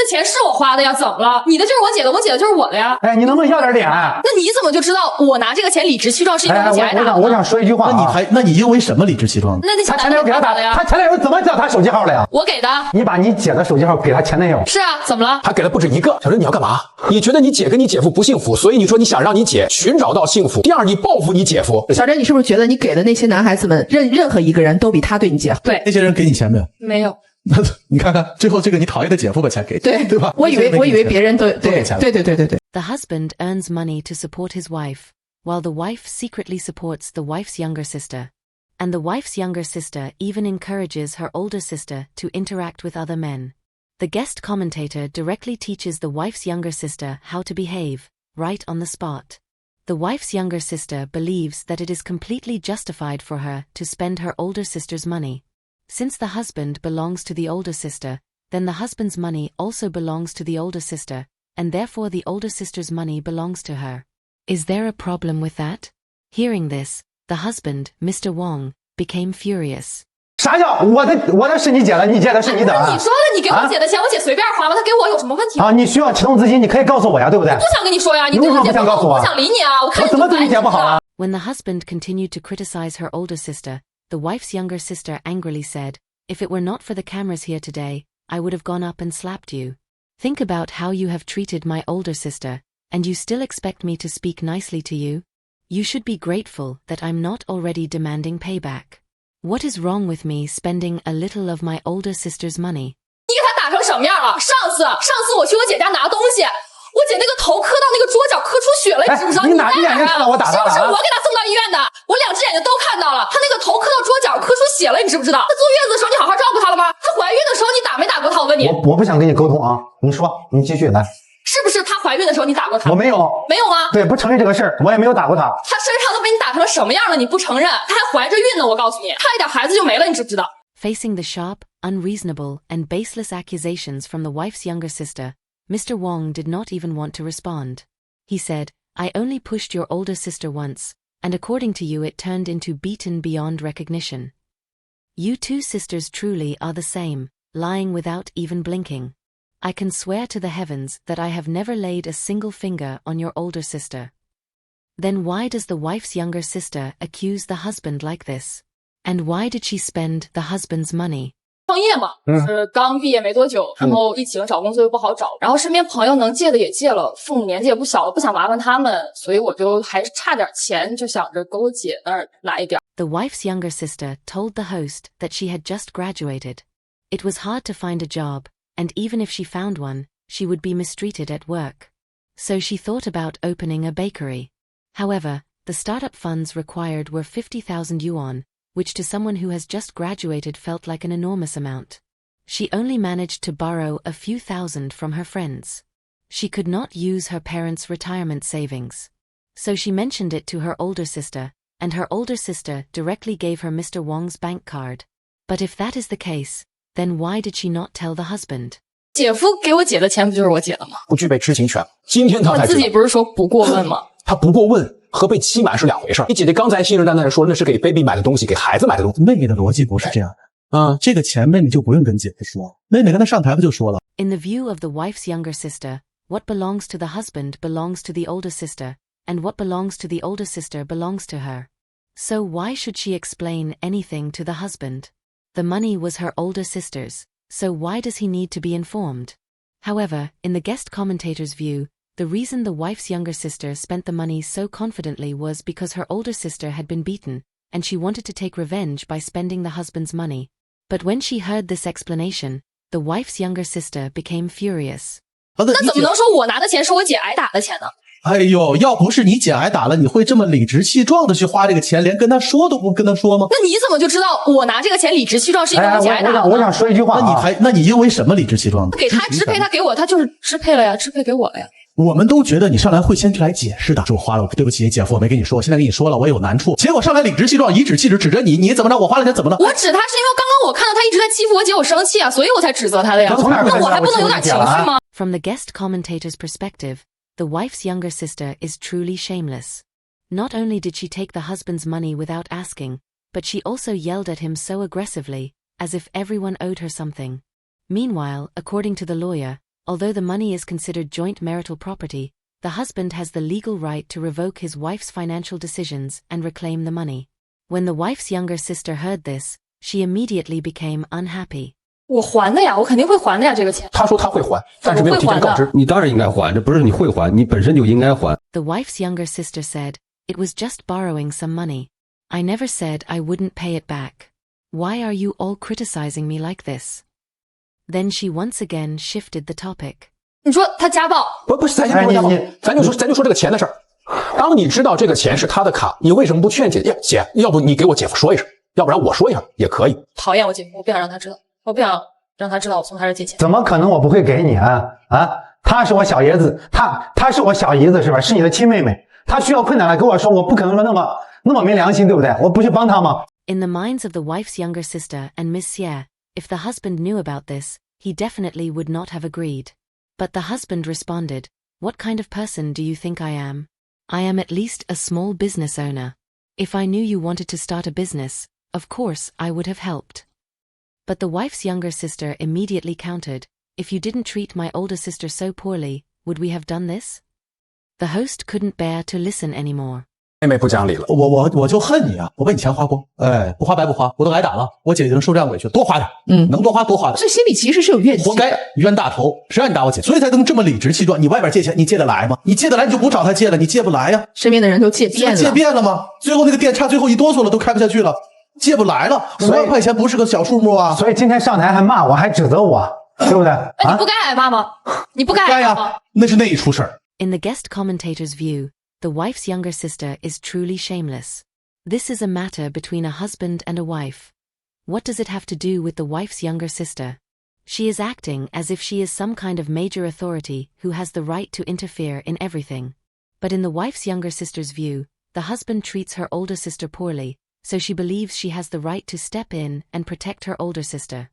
那钱是我花的呀，怎么了？你的就是我姐的，我姐的就是我的呀。哎，你能不能要点脸？那你怎么就知道我拿这个钱理直气壮是因为我姐挨打的？我想说一句话那你因为什么理直气壮？那他前男友给他打的呀？他前男友怎么知道他手机号了呀？我给的。你把你姐的手机号给他前男友？是啊，怎么了？还给了不止一个。小珍，你要干嘛？你觉得你姐跟你姐夫不幸福，所以你说你想让你姐寻找到幸福。第二，你报复你姐夫。小珍，你是不是觉得你给的那些男孩子们任何一个人都比他对你姐好？对，那些人给你钱没有？没有。那你看看，最后这个你讨厌的姐夫把钱给，对吧？我以为别人都给钱了。对。 The husband earns money to support his wife, while the wife secretly supports the wife's younger sister. And the wife's younger sister even encourages her older sister to interact with other men. The guest commentator directly teaches the wife's younger sister how to behave, right on the spot. The wife's younger sister believes that it is completely justified for her to spend her older sister's money. Since the husband belongs to the older sister, then the husband's money also belongs to the older sister, and therefore the older sister's money belongs to her. Is there a problem with that? Hearing this, the husband, Mr. Wong, became furious. 啥叫我的是你姐的，你姐的是你的？你说的，你给我姐的钱，我姐随便花吧，她给我有什么问题啊？你需要启动资金，你可以告诉我呀，对不对？我不想跟你说呀，你为什么不想告诉我？我不想理你啊，我看你怎么对你姐不好啊？ When the husband continued to criticize her older sister, the wife's younger sister angrily said, "If it were not for the cameras here today, I would have gone up and slapped you. Think about how you have treated my older sister, and you still expect me to speak nicely to you? You should be grateful that I'm not already demanding payback. What is wrong with me spending a little of my older sister's money?" 你给他打成什么样了？上次我去我姐家拿东西，我姐那个头磕到那个桌角，磕出血了，你知不知道？你哪眼睛看到我打他了？是不是我给他送到医院的？我两只眼睛都看到了，他那个头磕到桌角，磕出血了，你知不知道？他坐月子的时候你好好照顾他了吗？她怀孕的时候你打没打过她？我问你。我不想跟你沟通啊，你说，你继续来。是不是她怀孕的时候你打过她？我没有。没有吗？对，不承认这个事儿，我也没有打过她。她身上都被你打成什么样了？你不承认？她还怀着孕呢，我告诉你，差一点孩子就没了，你知不知道？ Facing the sharp, unreasonable, and baseless accusations from the wife's younger sister, Mr. Wong did not even want to respond. He said, "I only pushed your older sister once, and according to you it turned into beaten beyond recognition. You two sisters truly are the same, lying without even blinking. I can swear to the heavens that I have never laid a single finger on your older sister." Then why does the wife's younger sister accuse the husband like this? And why did she spend the husband's money? 创业嘛，是刚毕业没多久，然后疫情找工作又不好找，然后身边朋友能借的也借了，父母年纪也不小了，不想麻烦他们，所以我就还差点钱，就想着搁我姐那儿来一点。The wife's younger sister told the host that she had just graduated. It was hard to find a job, and even if she found one, she would be mistreated at work. So she thought about opening a bakery. However, the startup funds required were 50,000 yuan, which to someone who has just graduated felt like an enormous amount. She only managed to borrow a few thousand from her friends. She could not use her parents' retirement savings. So she mentioned it to her older sister, and her older sister directly gave her Mr. Wong's bank card. But if that is the case, then why did she not tell the husband? 姐夫给我姐的钱不就是我姐的吗？不具备知情权。今天他才知道。我自己不是说不过问吗？他不过问和被欺瞒是两回事。你姐姐刚才信誓旦旦的说那是给 baby 买的东西，给孩子买的东西。妹妹的逻辑不是这样的。这个钱妹妹就不用跟姐夫说，妹妹跟她上台不就说了。In the view of the wife's younger sister, what belongs to the husband belongs to the older sister, and what belongs to the older sister belongs to her. So why should she explain anything to the husband? The money was her older sister's, so why does he need to be informed? However, in the guest commentator's view, the reason the wife's younger sister spent the money so confidently was because her older sister had been beaten, and she wanted to take revenge by spending the husband's money. But when she heard this explanation, the wife's younger sister became furious. 那怎么能说我拿的钱是我姐挨打的钱呢？哎呦，要不是你姐挨打了，你会这么理直气壮的去花这个钱，连跟她说都不跟她说吗？那你怎么就知道我拿这个钱理直气壮是因为我姐挨打的？我想说一句话那你因为什么理直气壮的？给他支配，他给我，他就是支配了呀，支配给我了呀。我们都觉得你上来会先去来解释的，是我花了，对不起姐夫，我没跟你说，我现在跟你说了，我有难处。结果上来理直气壮，颐指气使指着你怎么着？我花了钱怎么了？我指他是因为刚刚我看到他一直在欺负我姐，我生气啊，所以我才指责他的呀。那我还不能有点情绪吗？ From the guest commentator's perspective, the wife's younger sister is truly shameless. Not only did she take the husband's money without asking, but she also yelled at him so aggressively, as if everyone owed her something. Meanwhile, according to the lawyer, Although the money is considered joint marital property, the husband has the legal right to revoke his wife's financial decisions and reclaim the money. When the wife's younger sister heard this, she immediately became unhappy. 我还的呀，我肯定会还的呀，这个钱。他说他会还，但是没有提前告知。你当然应该还，这不是你会还，你本身就应该还。The wife's younger sister said, "It was just borrowing some money. I never said I wouldn't pay it back. Why are you all criticizing me like this?" Then she once again shifted the topic. 你说他家暴？不是，咱先说家暴，咱就说这个钱的事儿。当你知道这个钱是他的卡，你为什么不劝姐姐？要不你给我姐夫说一声，要不然我说一声也可以。讨厌我姐夫，我不想让他知道，我不想让他知道我从他这借钱。怎么可能我不会给你啊？她是我小爷子，她是我小姨子是吧？是你的亲妹妹，她需要困难了跟我说，我不可能说那么没良心，对不对？我不去帮她吗？ In the minds of the wife's younger sister and Miss Xie, if the husband knew about this, he definitely would not have agreed. But the husband responded, "What kind of person do you think I am? I am at least a small business owner. If I knew you wanted to start a business, of course I would have helped." But the wife's younger sister immediately countered, "If you didn't treat my older sister so poorly, would we have done this?" The host couldn't bear to listen anymore. 妹妹不讲理了，我就恨你啊！我为你钱花光，不花白不花，我都挨打了，我姐姐能受这样委屈，多花点，能多花多花点。这心里其实是有怨气，活该冤大头，谁让你打我姐，所以才能这么理直气壮。你外边借钱，你借得来吗？你借得来你就不找他借了，你借不来呀。身边的人都借遍了，借遍了吗？最后那个店差最后一哆嗦了，都开不下去了，借不来了。5万块钱不是个小数目啊！所以今天上台还骂我，还指责我，对不对？你不该挨骂吗？你不该挨骂吗？那是那一出事儿。In the guest commentator's view, the wife's younger sister is truly shameless. This is a matter between a husband and a wife. What does it have to do with the wife's younger sister? She is acting as if she is some kind of major authority who has the right to interfere in everything. But in the wife's younger sister's view, the husband treats her older sister poorly, so she believes she has the right to step in and protect her older sister.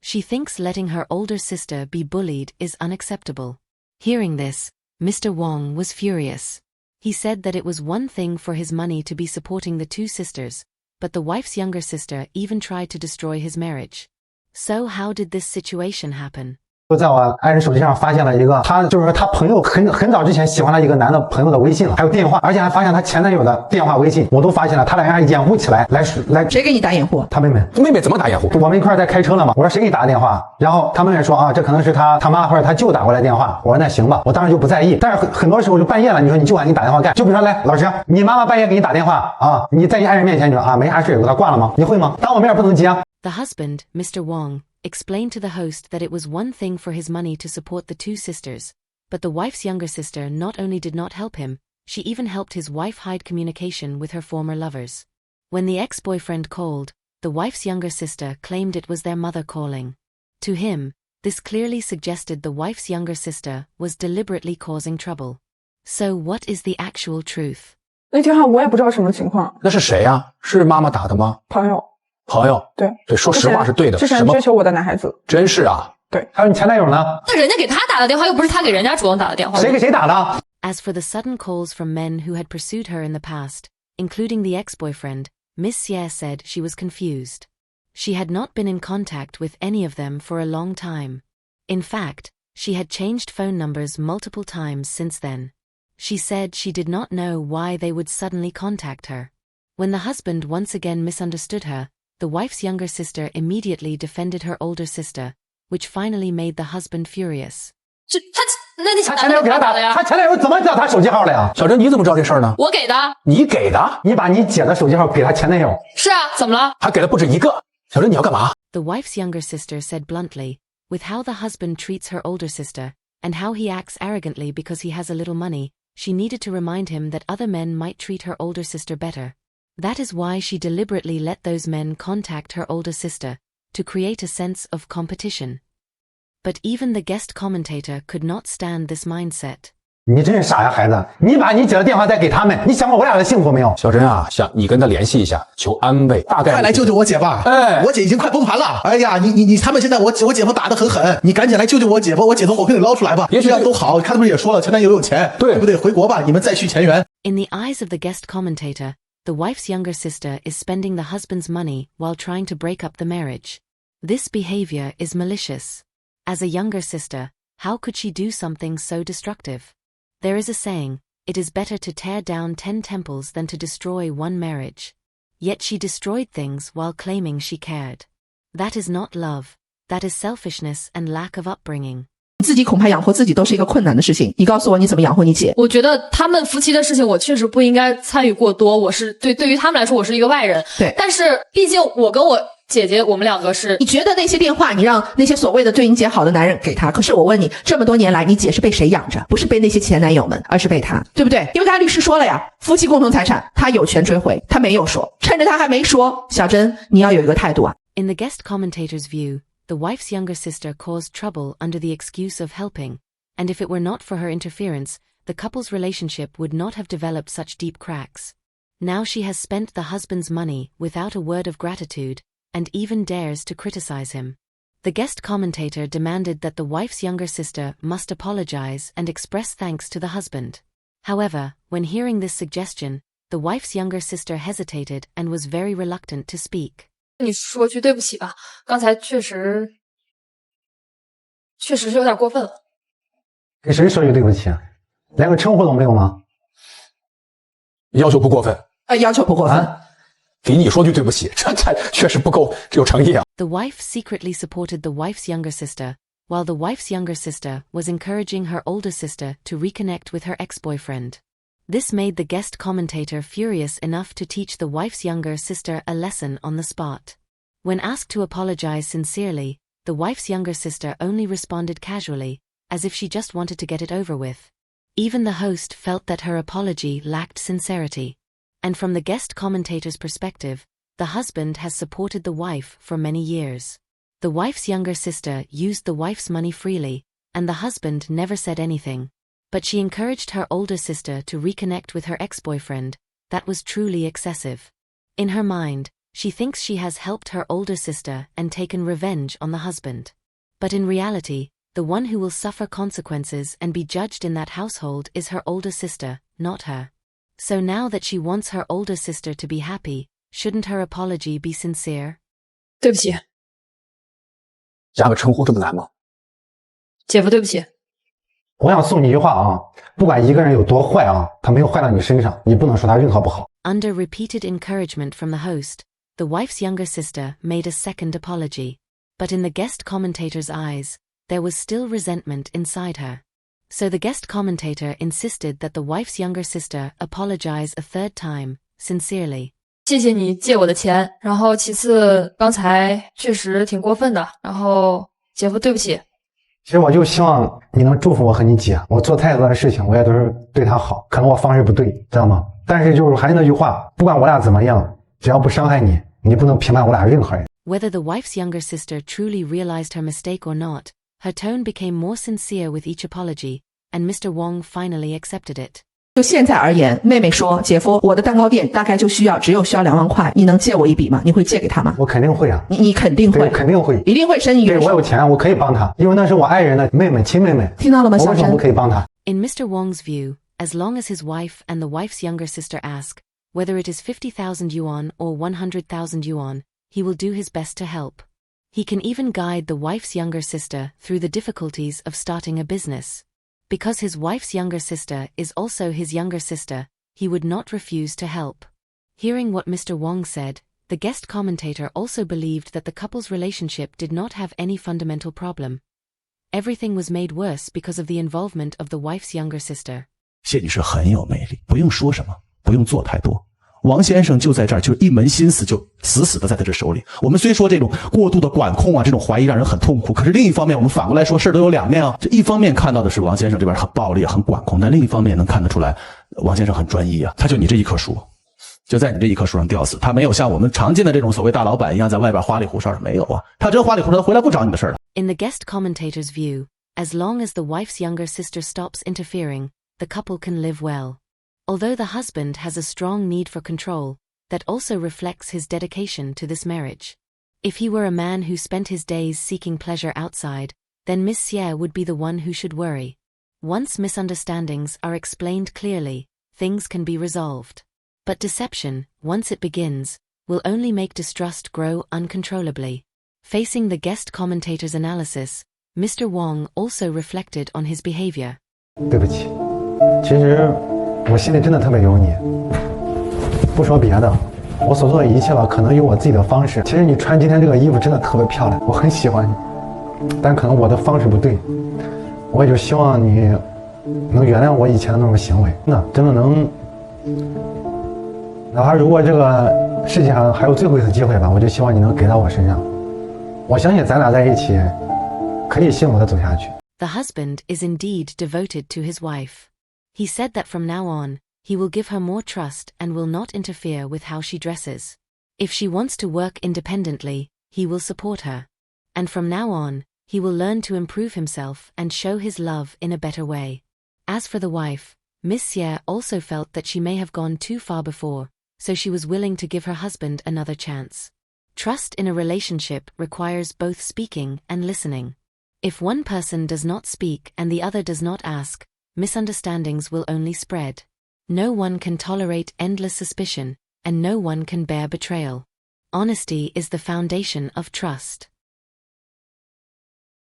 She thinks letting her older sister be bullied is unacceptable. Hearing this, Mr. Wong was furious. He said that it was one thing for his money to be supporting the two sisters, but the wife's younger sister even tried to destroy his marriage. So how did this situation happen? 就在我爱人手机上发现了一个，他就是说他朋友很早之前喜欢了一个男的朋友的微信了，还有电话，而且还发现他前男友的电话微信，我都发现了，他俩人还掩护起来，来。谁给你打掩护？他妹妹。妹妹怎么打掩护？我们一块在开车了嘛，我说谁给你打的电话？然后他妹妹说啊，这可能是他妈或者他舅打过来电话。我说那行吧，我当时就不在意。但是很多时候就半夜了，你说你舅给你打电话干？就比如说来老师，你妈妈半夜给你打电话啊，你在你爱人面前你说啊没啥事，我给他挂了吗？你会吗？当我面不能接啊。The husband, Mr. Wong, explained to the host that it was one thing for his money to support the two sisters, but the wife's younger sister not only did not help him, she even helped his wife hide communication with her former lovers. When the ex-boyfriend called, the wife's younger sister claimed it was their mother calling. To him, this clearly suggested the wife's younger sister was deliberately causing trouble. So what is the actual truth? 那电话我也不知道什么情况。那是谁呀？是妈妈打的吗？朋友，对，说实话是对的。之前追求我的男孩子，真是啊。对，还有你前男友呢？那人家给他打的电话，又不是他给人家主动打的电话。谁给谁打的？ As for the sudden calls from men who had pursued her in the past, including the ex-boyfriend, Miss Xie said she was confused. She had not been in contact with any of them for a long time. In fact, she had changed phone numbers multiple times since then. She said she did not know why they would suddenly contact her. When the husband once again misunderstood her, the wife's younger sister immediately defended her older sister, which finally made the husband furious. 他前男友给他打的呀？他前男友怎么知道他手机号的呀？小珍，你怎么知道这事儿呢？我给的。你给的？你把你姐的手机号给他前男友？是啊，怎么了？还给了不止一个。小珍，你要干嘛？ The wife's younger sister said bluntly, with how the husband treats her older sister, and how he acts arrogantly because he has a little money, she needed to remind him that other men might treat her older sister better. That is why she deliberately let those men contact her older sister, to create a sense of competition. But even the guest commentator could not stand this mindset. 你真是傻呀，孩子！你把你姐的电话再给他们，你想过我俩的幸福没有？小珍啊，想你跟他联系一下，求安慰，大概。快来救救我姐吧！我姐已经快崩盘了！哎呀，他们现在我姐夫打得很狠，你赶紧来救救我姐夫，我姐从火坑里捞出来吧！这样都好，看他们也说了，前男友有钱，对不对？回国吧，你们再续前缘。In the eyes of the guest commentator, the wife's younger sister is spending the husband's money while trying to break up the marriage. This behavior is malicious. As a younger sister, How could she do something so destructive? There is a saying, it is better to tear down 10 temples than to destroy one marriage. Yet she destroyed things while claiming she cared. That is not love, that is selfishness and lack of upbringing. 自己恐怕养活自己都是一个困难的事情，你告诉我你怎么养活你姐？我觉得他们夫妻的事情我确实不应该参与过多，我是对于他们来说我是一个外人。对，但是毕竟我跟我姐姐我们两个是，你觉得那些电话你让那些所谓的对你姐好的男人给她，可是我问你，这么多年来你姐是被谁养着？不是被那些前男友们，而是被他，对不对？因为刚才律师说了呀，夫妻共同财产他有权追回，他没有说，趁着他还没说，小珍你要有一个态度啊。In the guest commentator's view, the wife's younger sister caused trouble under the excuse of helping, and if it were not for her interference, the couple's relationship would not have developed such deep cracks. Now she has spent the husband's money without a word of gratitude, and even dares to criticize him. The guest commentator demanded that the wife's younger sister must apologize and express thanks to the husband. However, when hearing this suggestion, the wife's younger sister hesitated and was very reluctant to speak. 你说句对不起吧，刚才确实是有点过分了。给谁说句对不起啊？连个称呼都没有吗？要求不过分。要求不过分。啊给你说句对不起，这确实不够有诚意啊。The wife secretly supported the wife's younger sister, while the wife's younger sister was encouraging her older sister to reconnect with her ex-boyfriend. This made the guest commentator furious enough to teach the wife's younger sister a lesson on the spot. When asked to apologize sincerely, the wife's younger sister only responded casually, as if she just wanted to get it over with. Even the host felt that her apology lacked sincerity. And from the guest commentator's perspective, the husband has supported the wife for many years. The wife's younger sister used the wife's money freely, and the husband never said anything. But she encouraged her older sister to reconnect with her ex-boyfriend. That was truly excessive. In her mind, she thinks she has helped her older sister and taken revenge on the husband. But in reality, the one who will suffer consequences and be judged in that household is her older sister, not her. So now that she wants her older sister to be happy, shouldn't her apology be sincere? 对不起，加个称呼这么难吗？姐夫，对不起。我想送你一句话啊，不管一个人有多坏啊，他没有坏到你身上，你不能说他任何不好。Under repeated encouragement from the host, the wife's younger sister made a second apology. But in the guest commentator's eyes, there was still resentment inside her. So the guest commentator insisted that the wife's younger sister apologize a third time, sincerely. 谢谢你借我的钱，然后其次刚才确实挺过分的，然后姐夫对不起。其实我就希望你能祝福我和你姐，我做太多的事情我也都是对她好，可能我方式不对，知道吗？但是就是还是那句话，不管我俩怎么样，只要不伤害你，你不能评判我俩任何人。 Whether the wife's younger sister truly realized her mistake or not, her tone became more sincere with each apology, and Mr. Wong finally accepted it. 就现在而言，妹妹说：“姐夫，我的蛋糕店大概只需要2万块，你能借我一笔吗？你会借给他吗？”我肯定会啊，你肯定会，对，肯定会，一定会伸一援手。对，我有钱，我可以帮他，因为那是我爱人的妹妹，亲妹妹。听到了吗，小珍？我为什么不可以帮他？ In Mr. Wong's view, as long as his wife and the wife's younger sister ask, whether it is 50,000 yuan or 100,000 yuan, he will do his best to help. He can even guide the wife's younger sister through the difficulties of starting a business. Because his wife's younger sister is also his younger sister, he would not refuse to help. Hearing what Mr. Wong said, the guest commentator also believed that the couple's relationship did not have any fundamental problem. Everything was made worse because of the involvement of the wife's younger sister. 谢女士很有魅力，不用说什么，不用做太多。王先生就在这儿，就是一门心思就死死的在他这手里。我们虽说这种过度的管控啊，这种怀疑让人很痛苦，可是另一方面，我们反过来说，事儿都有两面啊。这一方面看到的是王先生这边很暴力、很管控，但另一方面能看得出来，王先生很专一啊。他就你这一棵树，就在你这一棵树上吊死，他没有像我们常见的这种所谓大老板一样在外边花里胡哨的，没有啊。他真花里胡哨，他回来不找你的事儿了。In the guest commentator's view, as long as the wife's younger sister stops interfering, the couple can live well. Although the husband has a strong need for control, that also reflects his dedication to this marriage. If he were a man who spent his days seeking pleasure outside, then Miss Xie would be the one who should worry. Once misunderstandings are explained clearly, things can be resolved. But deception, once it begins, will only make distrust grow uncontrollably. Facing the guest commentator's analysis, Mr. Wang also reflected on his behavior. 对不起，其实我心里真的特别有你。不说别的，我所做的一切吧，可能有我自己的方式。其实你穿今天这个衣服真的特别漂亮，我很喜欢你，但可能我的方式不对。我也就希望你能原谅我以前的那种行为，真的能，哪怕如果这个世界上还有最后一次机会吧，我就希望你能给到我身上。我相信咱俩在一起可以幸福的走下去。The husband is indeed devoted to his wife. He said that from now on, he will give her more trust and will not interfere with how she dresses. If she wants to work independently, he will support her. And from now on, he will learn to improve himself and show his love in a better way. As for the wife, Miss Xie also felt that she may have gone too far before, so she was willing to give her husband another chance. Trust in a relationship requires both speaking and listening. If one person does not speak and the other does not ask, misunderstandings will only spread. No one can tolerate endless suspicion, and no one can bear betrayal. Honesty is the foundation of trust.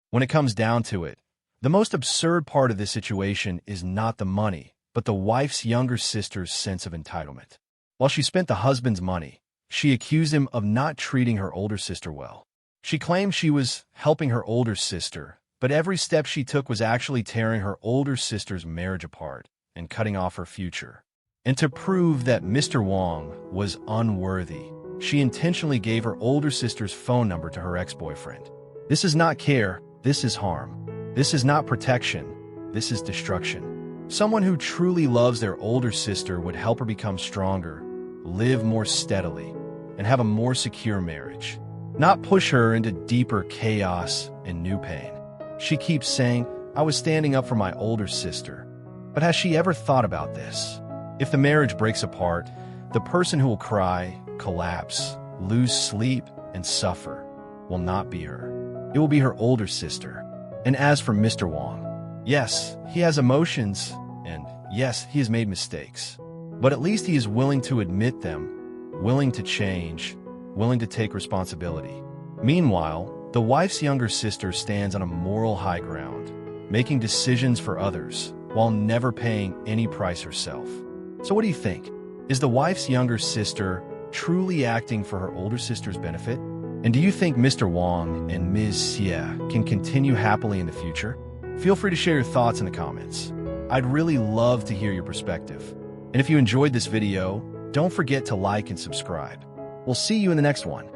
When it comes down to it, the most absurd part of this situation is not the money, but the wife's younger sister's sense of entitlement. While she spent the husband's money, she accused him of not treating her older sister well. She claimed she was helping her older sister, but every step she took was actually tearing her older sister's marriage apart and cutting off her future. And to prove that Mr. Wang was unworthy, she intentionally gave her older sister's phone number to her ex-boyfriend. This is not care, this is harm. This is not protection, this is destruction. Someone who truly loves their older sister would help her become stronger, live more steadily, and have a more secure marriage, not push her into deeper chaos and new pain. She keeps saying, I was standing up for my older sister. But has she ever thought about this? If the marriage breaks apart, the person who will cry, collapse, lose sleep, and suffer will not be her. It will be her older sister. And as for Mr. Wang, yes, he has emotions, and yes, he has made mistakes. But at least he is willing to admit them, willing to change, willing to take responsibility. Meanwhile, the wife's younger sister stands on a moral high ground, making decisions for others, while never paying any price herself. So what do you think? Is the wife's younger sister truly acting for her older sister's benefit? And do you think Mr. Wang and Ms. Xie can continue happily in the future? Feel free to share your thoughts in the comments. I'd really love to hear your perspective. And if you enjoyed this video, don't forget to like and subscribe. We'll see you in the next one.